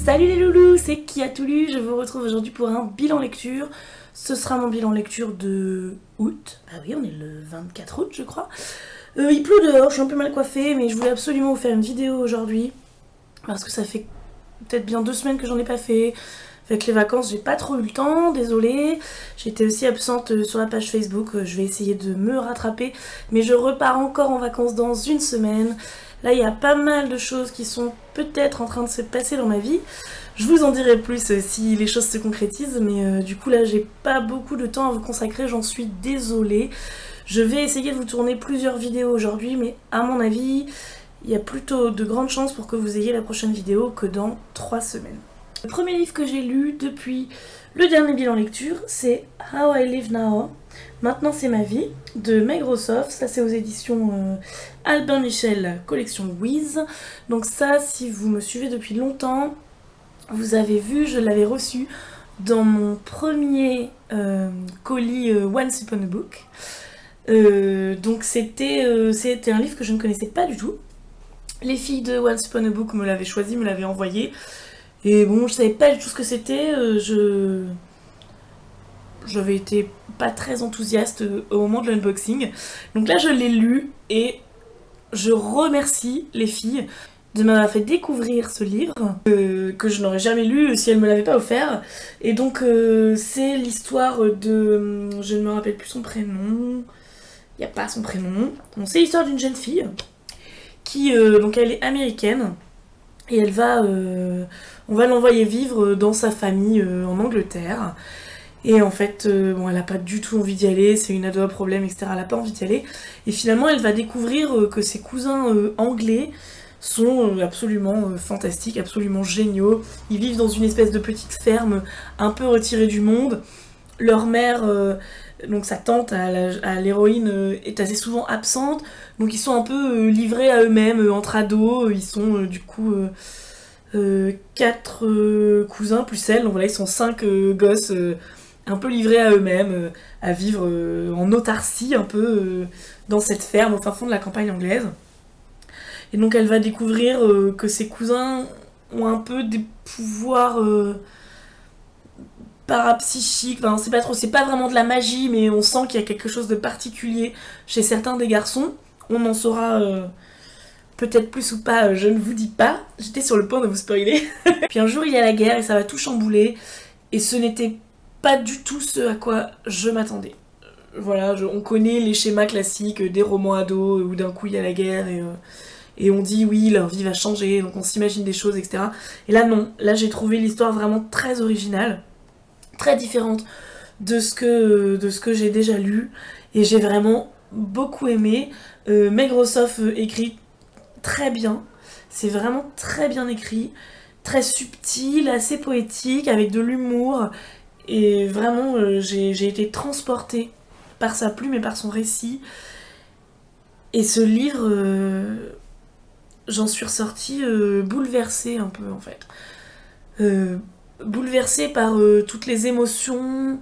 Salut les loulous, c'est Kia Toulu, je vous retrouve aujourd'hui pour un bilan lecture. Ce sera mon bilan lecture de août. Bah oui, on est le 24 août je crois. Il pleut dehors, je suis un peu mal coiffée, mais je voulais absolument vous faire une vidéo aujourd'hui. Parce que ça fait peut-être bien 2 semaines que j'en ai pas fait. Avec les vacances, j'ai pas trop eu le temps, désolée. J'étais aussi absente sur la page Facebook, je vais essayer de me rattraper. Mais je repars encore en vacances dans une semaine. Là, il y a pas mal de choses qui sont peut-être en train de se passer dans ma vie. Je vous en dirai plus si les choses se concrétisent, mais du coup là, j'ai pas beaucoup de temps à vous consacrer, j'en suis désolée. Je vais essayer de vous tourner plusieurs vidéos aujourd'hui, mais à mon avis, il y a plutôt de grandes chances pour que vous ayez la prochaine vidéo que dans 3 semaines. Le premier livre que j'ai lu depuis le dernier bilan lecture, c'est How I Live Now, Maintenant c'est ma vie, de Meg Rossoff. Ça c'est aux éditions Albin Michel, collection Wiz. Donc ça, si vous me suivez depuis longtemps, vous avez vu, je l'avais reçu dans mon premier colis Once Upon a Book. Donc c'était un livre que je ne connaissais pas du tout. Les filles de Once Upon a Book me l'avaient choisi, me l'avaient envoyé. Et bon, je savais pas du tout ce que c'était, j'avais été pas très enthousiaste au moment de l'unboxing. Donc là, je l'ai lu et je remercie les filles de m'avoir fait découvrir ce livre que je n'aurais jamais lu si elles me l'avaient pas offert. Et donc, c'est l'histoire de... je ne me rappelle plus son prénom. Il n'y a pas son prénom. Bon, c'est l'histoire d'une jeune fille qui, donc elle est américaine. Et elle va, on va l'envoyer vivre dans sa famille en Angleterre. Et en fait, bon, elle n'a pas du tout envie d'y aller, c'est une ado à problème, etc. Elle n'a pas envie d'y aller. Et finalement, elle va découvrir que ses cousins anglais sont absolument fantastiques, absolument géniaux. Ils vivent dans une espèce de petite ferme un peu retirée du monde. Leur mère, donc sa tante à l'héroïne, est assez souvent absente. Donc ils sont un peu livrés à eux-mêmes entre ados. Ils sont du coup 4 cousins plus elle. Donc voilà, ils sont 5 gosses un peu livrés à eux-mêmes, à vivre en autarcie un peu dans cette ferme au fin fond de la campagne anglaise. Et donc elle va découvrir que ses cousins ont un peu des pouvoirs parapsychiques, enfin c'est pas vraiment de la magie, mais on sent qu'il y a quelque chose de particulier chez certains des garçons. On en saura peut-être plus ou pas, je ne vous dis pas, j'étais sur le point de vous spoiler. Puis un jour il y a la guerre et ça va tout chambouler, et ce n'était pas du tout ce à quoi je m'attendais. Voilà, on connaît les schémas classiques des romans ados où d'un coup il y a la guerre et on dit oui, leur vie va changer, donc on s'imagine des choses, etc. Et là non, là j'ai trouvé l'histoire vraiment très originale, très différente de ce que j'ai déjà lu, et j'ai vraiment beaucoup aimé. Meg Rossoff écrit très bien, c'est vraiment très bien écrit, très subtil, assez poétique, avec de l'humour, et vraiment j'ai été transportée par sa plume et par son récit. Et ce livre, j'en suis ressortie bouleversée un peu en fait. Bouleversée par toutes les émotions,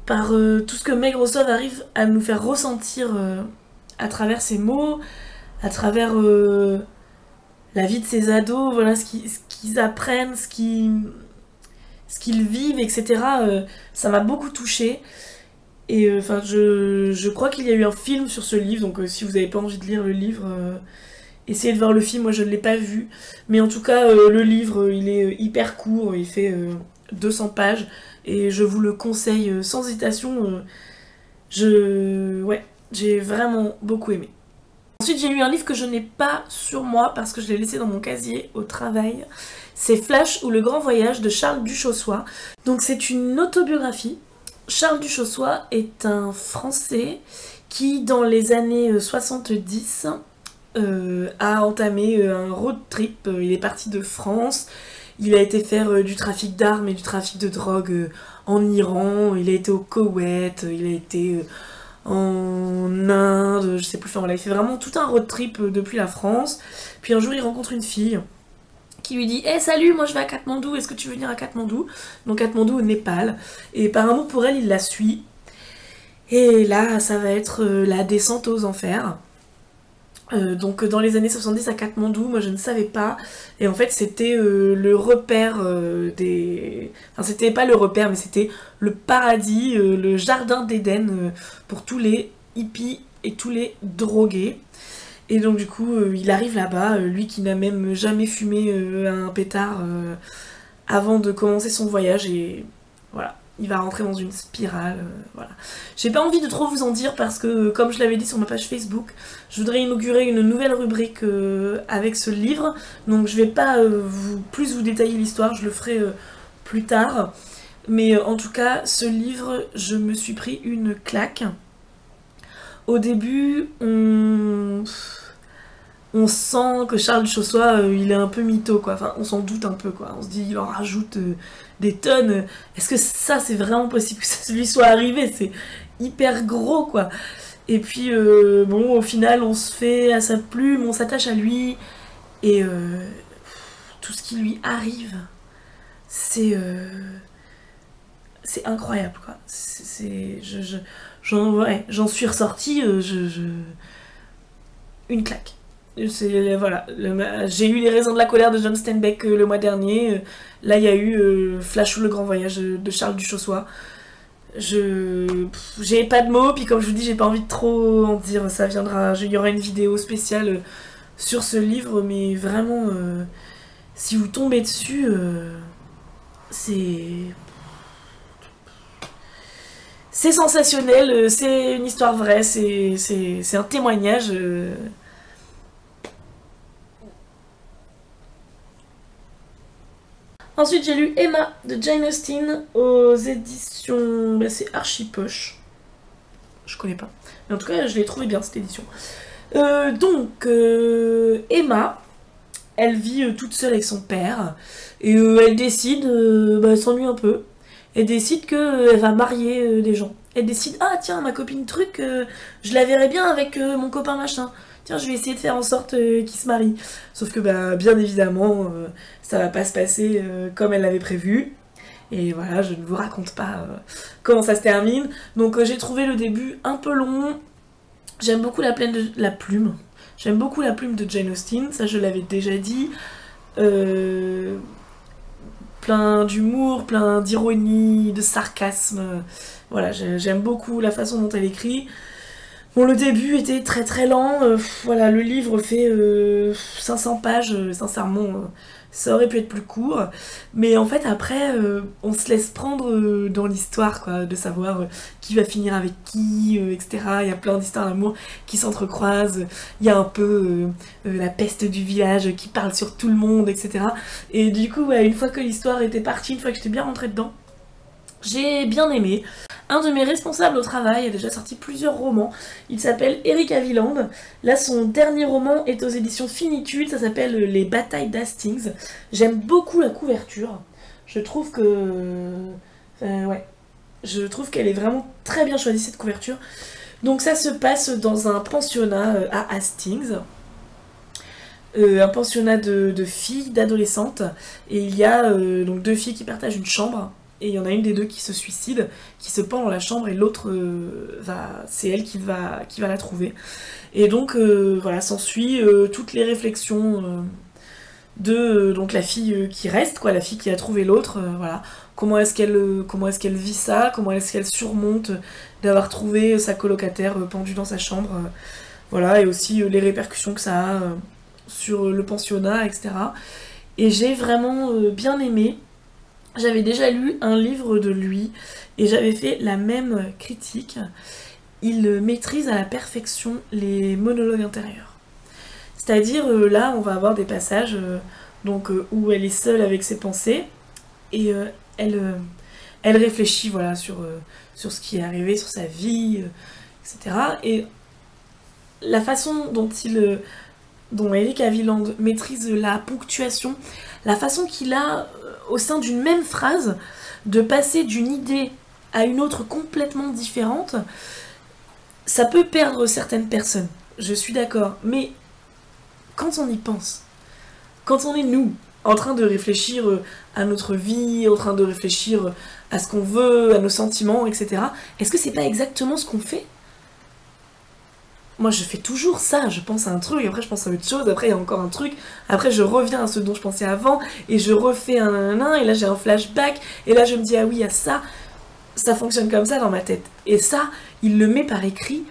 par tout ce que Meg Rossoff arrive à nous faire ressentir à travers ses mots, à travers la vie de ses ados, voilà, ce qu'ils apprennent, ce qu'ils vivent, etc. Ça m'a beaucoup touchée. Et enfin, je crois qu'il y a eu un film sur ce livre, donc si vous n'avez pas envie de lire le livre, essayez de voir le film. Moi je ne l'ai pas vu, mais en tout cas le livre il est hyper court, il fait 200 pages, et je vous le conseille sans hésitation. Ouais, j'ai vraiment beaucoup aimé. Ensuite j'ai lu un livre que je n'ai pas sur moi parce que je l'ai laissé dans mon casier au travail. C'est Flash ou le grand voyage de Charles Duchossois. Donc c'est une autobiographie. Charles Duchossois est un Français qui dans les années 70 a entamé un road trip. Il est parti de France, il a été faire du trafic d'armes et du trafic de drogue en Iran, il a été au Koweït, il a été en Inde, je sais plus, enfin voilà, il fait vraiment tout un road trip depuis la France. Puis un jour il rencontre une fille qui lui dit « Hey, salut, moi je vais à Katmandou, est-ce que tu veux venir à Katmandou ?» Donc Katmandou au Népal, et par amour pour elle, il la suit. Et là, ça va être la descente aux enfers. Donc dans les années 70 à Katmandou, moi je ne savais pas. Et en fait c'était le repère des... Enfin c'était pas le repère, mais c'était le paradis, le jardin d'Éden pour tous les hippies et tous les drogués. Et donc du coup il arrive là-bas, lui qui n'a même jamais fumé un pétard avant de commencer son voyage, et voilà. Il va rentrer dans une spirale, voilà. J'ai pas envie de trop vous en dire parce que, comme je l'avais dit sur ma page Facebook, je voudrais inaugurer une nouvelle rubrique avec ce livre. Donc je vais pas plus vous détailler l'histoire, je le ferai plus tard. Mais en tout cas, ce livre, je me suis pris une claque. Au début, on sent que Charles Chossois, il est un peu mytho, quoi. Enfin, on s'en doute un peu, quoi. On se dit, il en rajoute des tonnes. Est-ce que ça, c'est vraiment possible que ça lui soit arrivé? C'est hyper gros, quoi. Et puis, bon, au final, on se fait à sa plume, on s'attache à lui. Et tout ce qui lui arrive, c'est incroyable, quoi. J'en suis ressortie, une claque. Voilà, j'ai eu Les raisons de la colère de John Steinbeck le mois dernier. Là, il y a eu Flash ou le grand voyage de Charles Duchossois. J'ai pas de mots, puis comme je vous dis, j'ai pas envie de trop en dire. Ça viendra, il y aura une vidéo spéciale sur ce livre, mais vraiment, si vous tombez dessus, c'est sensationnel, c'est une histoire vraie, c'est un témoignage. Ensuite, j'ai lu Emma de Jane Austen aux éditions... Bah, c'est Archipoche. Je connais pas. Mais en tout cas, je l'ai trouvé bien, cette édition. Emma, elle vit toute seule avec son père. Et elle décide... elle s'ennuie un peu. Elle décide qu'elle va marier des gens. Elle décide, ah tiens, ma copine truc, je la verrai bien avec mon copain machin. Tiens, je vais essayer de faire en sorte qu'il se marie. Sauf que, bien évidemment, ça va pas se passer comme elle l'avait prévu. Et voilà, je ne vous raconte pas comment ça se termine. Donc j'ai trouvé le début un peu long. J'aime beaucoup la plume. J'aime beaucoup la plume de Jane Austen, ça je l'avais déjà dit. Plein d'humour, plein d'ironie, de sarcasme. Voilà, j'aime beaucoup la façon dont elle écrit. Bon, le début était très très lent, voilà, le livre fait 500 pages, sincèrement, ça aurait pu être plus court, mais en fait après, on se laisse prendre dans l'histoire, quoi, de savoir qui va finir avec qui, etc. Il y a plein d'histoires d'amour qui s'entrecroisent, il y a un peu la peste du village qui parle sur tout le monde, etc. Et du coup, ouais, une fois que l'histoire était partie, une fois que j'étais bien rentrée dedans, j'ai bien aimé. Un de mes responsables au travail a déjà sorti plusieurs romans. Il s'appelle Eric Aviland. Là, son dernier roman est aux éditions Finitude. Ça s'appelle Les batailles d'Hastings. J'aime beaucoup la couverture. Je trouve que... ouais. Je trouve qu'elle est vraiment très bien choisie, cette couverture. Donc ça se passe dans un pensionnat à Hastings. Un pensionnat de filles, d'adolescentes. Et il y a donc deux filles qui partagent une chambre. Et il y en a une des deux qui se suicide, qui se pend dans la chambre, et l'autre, c'est elle qui va la trouver. Et donc, voilà, s'ensuit toutes les réflexions de donc la fille qui reste, quoi, la fille qui a trouvé l'autre, voilà. Comment est-ce qu'elle vit ça, comment est-ce qu'elle surmonte d'avoir trouvé sa colocataire pendue dans sa chambre, voilà, et aussi les répercussions que ça a sur le pensionnat, etc. Et j'ai vraiment bien aimé. J'avais déjà lu un livre de lui et j'avais fait la même critique. Il maîtrise à la perfection les monologues intérieurs. C'est-à-dire, là, on va avoir des passages où elle est seule avec ses pensées et elle réfléchit, voilà, sur ce qui est arrivé, sur sa vie, etc. Et la façon dont Eric Aviland maîtrise la ponctuation, la façon qu'il a au sein d'une même phrase de passer d'une idée à une autre complètement différente, ça peut perdre certaines personnes, je suis d'accord, mais quand on y pense, quand on est nous, en train de réfléchir à notre vie, en train de réfléchir à ce qu'on veut, à nos sentiments, etc., est-ce que c'est pas exactement ce qu'on fait ? moi je fais toujours ça, je pense à un truc, après je pense à autre chose, après il y a encore un truc, après je reviens à ce dont je pensais avant, et je refais un nanana, et là j'ai un flashback, et là je me dis ah oui, il y a ça, ça fonctionne comme ça dans ma tête. Et ça, il le met par écrit,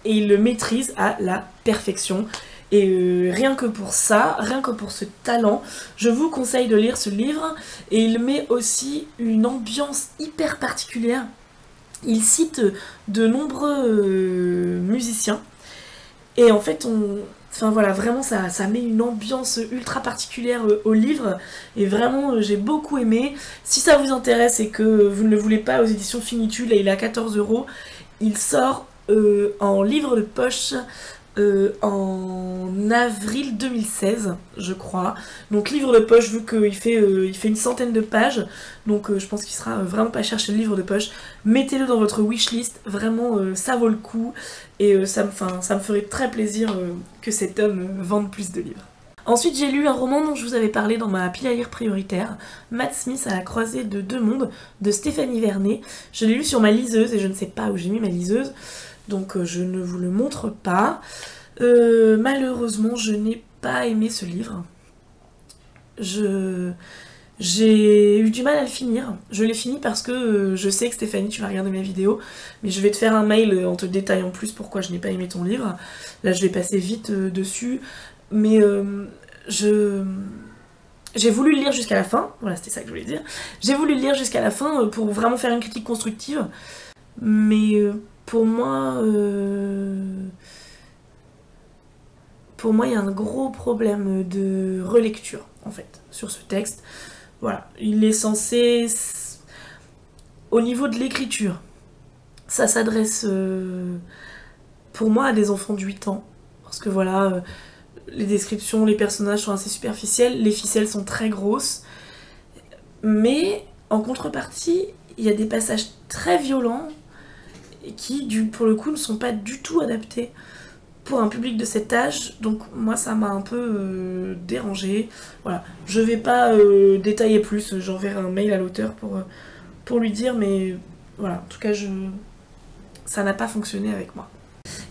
et il le maîtrise à la perfection. Et rien que pour ça, rien que pour ce talent, je vous conseille de lire ce livre, et il met aussi une ambiance hyper particulière. Il cite de nombreux musiciens et en fait enfin voilà, vraiment ça met une ambiance ultra particulière au livre et vraiment j'ai beaucoup aimé. Si ça vous intéresse et que vous ne le voulez pas aux éditions Finitude, et il est à 14 €, il sort en livre de poche en avril 2016, je crois. Donc livre de poche, vu qu'il fait, il fait une centaine de pages, donc je pense qu'il sera vraiment pas cher chez le livre de poche. Mettez-le dans votre wishlist, vraiment ça vaut le coup, et ça me ferait très plaisir que cet homme vende plus de livres. Ensuite, j'ai lu un roman dont je vous avais parlé dans ma pile à lire prioritaire, Matt Smith à la croisée de deux mondes, de Stéphanie Vernet. Je l'ai lu sur ma liseuse et je ne sais pas où j'ai mis ma liseuse, donc je ne vous le montre pas. Malheureusement, je n'ai pas aimé ce livre. J'ai eu du mal à le finir. Je l'ai fini parce que je sais que Stéphanie, tu vas regarder mes vidéos, mais je vais te faire un mail en te détaillant plus pourquoi je n'ai pas aimé ton livre. Là, je vais passer vite dessus, mais j'ai voulu le lire jusqu'à la fin. Voilà, c'était ça que je voulais dire. J'ai voulu le lire jusqu'à la fin pour vraiment faire une critique constructive, mais pour moi, il y a un gros problème de relecture, en fait, sur ce texte. Voilà, il est censé... Au niveau de l'écriture, ça s'adresse, pour moi, à des enfants de 8 ans. Parce que voilà, les descriptions, les personnages sont assez superficiels, les ficelles sont très grosses. Mais, en contrepartie, il y a des passages très violents qui, pour le coup, ne sont pas du tout adaptés pour un public de cet âge, donc moi ça m'a un peu dérangée. Voilà, je vais pas détailler plus, j'enverrai un mail à l'auteur pour lui dire, mais voilà, en tout cas ça n'a pas fonctionné avec moi.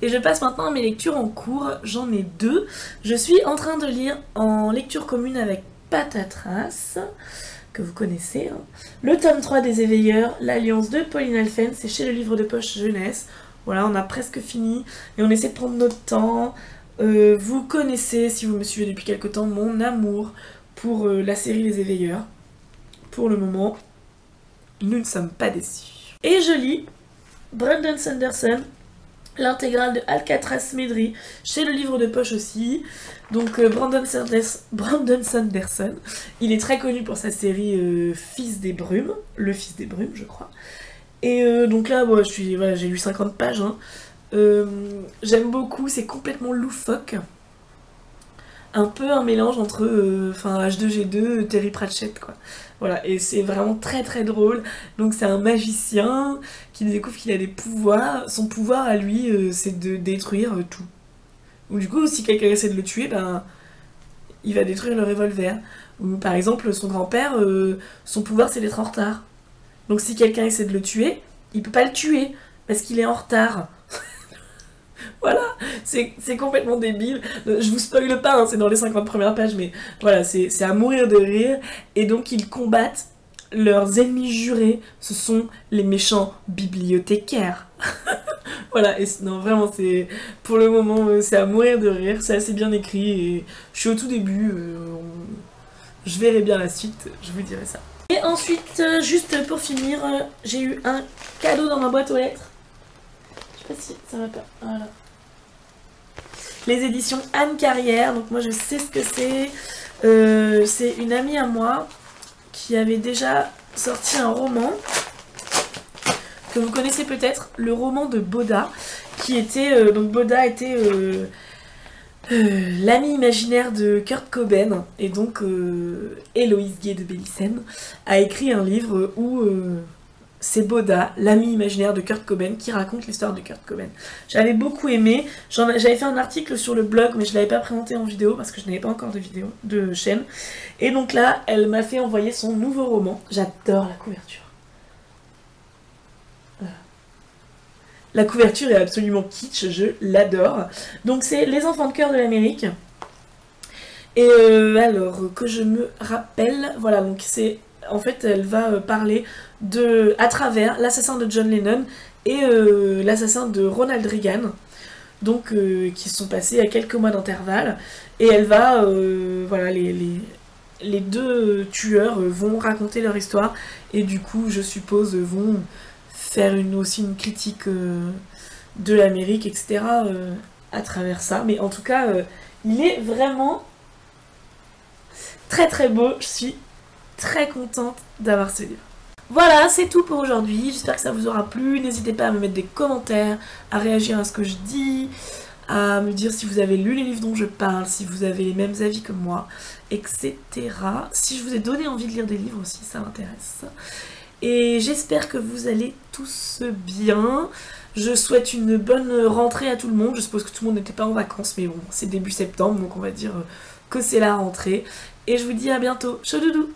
Et je passe maintenant à mes lectures en cours, j'en ai 2. Je suis en train de lire en lecture commune avec Patatras, que vous connaissez, hein, le tome 3 des Éveilleurs, l'Alliance de Pauline Alphen, c'est chez le livre de poche jeunesse. Voilà, on a presque fini et on essaie de prendre notre temps. Vous connaissez, si vous me suivez depuis quelque temps, mon amour pour la série Les Éveilleurs. Pour le moment, nous ne sommes pas déçus. Et je lis Brandon Sanderson, l'intégrale de Alcatraz Medri, chez le livre de poche aussi. Donc Brandon Sanderson, il est très connu pour sa série Fils des Brumes, Le Fils des Brumes, je crois. Et donc là, bon, voilà, j'ai lu 50 pages. Hein. J'aime beaucoup, c'est complètement loufoque. Un peu un mélange entre H2G2, Terry Pratchett, quoi. Voilà, et c'est vraiment très très drôle. Donc c'est un magicien qui découvre qu'il a des pouvoirs. Son pouvoir à lui, c'est de détruire tout. Ou du coup, si quelqu'un essaie de le tuer, ben, il va détruire le revolver. Ou par exemple, son grand-père, son pouvoir c'est d'être en retard. Donc si quelqu'un essaie de le tuer, il peut pas le tuer, parce qu'il est en retard. Voilà, c'est complètement débile. Je vous spoile pas, hein, c'est dans les 50 premières pages, mais voilà, c'est à mourir de rire. Et donc ils combattent leurs ennemis jurés, ce sont les méchants bibliothécaires. Voilà, et non, vraiment, c'est pour le moment, c'est à mourir de rire, c'est assez bien écrit, et je suis au tout début, je verrai bien la suite, je vous dirai ça. Et ensuite, juste pour finir, j'ai eu un cadeau dans ma boîte aux lettres. Je sais pas si ça va pas. Voilà. Les éditions Anne Carrière. Donc moi je sais ce que c'est. C'est une amie à moi qui avait déjà sorti un roman que vous connaissez peut-être, le roman de Boda, qui était donc Boda était l'ami imaginaire de Kurt Cobain, et donc Héloïse Gué de Bélissen a écrit un livre où c'est Boda, l'ami imaginaire de Kurt Cobain, qui raconte l'histoire de Kurt Cobain. J'avais beaucoup aimé, j'avais fait un article sur le blog, mais je ne l'avais pas présenté en vidéo parce que je n'avais pas encore de vidéo, de chaîne. Et donc là, elle m'a fait envoyer son nouveau roman. J'adore la couverture. Voilà. La couverture est absolument kitsch, je l'adore. Donc c'est Les enfants de cœur de l'Amérique. Et alors, que je me rappelle, voilà, donc c'est... En fait, elle va parler à travers l'assassin de John Lennon et l'assassin de Ronald Reagan, donc qui sont passés à quelques mois d'intervalle. Et elle va, voilà, les deux tueurs vont raconter leur histoire et du coup, je suppose, vont faire aussi une critique de l'Amérique, etc. À travers ça. Mais en tout cas, il est vraiment très très beau. Je suis très contente d'avoir ce livre. Voilà, c'est tout pour aujourd'hui. J'espère que ça vous aura plu. N'hésitez pas à me mettre des commentaires, à réagir à ce que je dis, à me dire si vous avez lu les livres dont je parle, si vous avez les mêmes avis que moi, etc. Si je vous ai donné envie de lire des livres aussi, ça m'intéresse. Et j'espère que vous allez tous bien. Je souhaite une bonne rentrée à tout le monde. Je suppose que tout le monde n'était pas en vacances, mais bon, c'est début septembre, donc on va dire que c'est la rentrée. Et je vous dis à bientôt. Ciao doudou!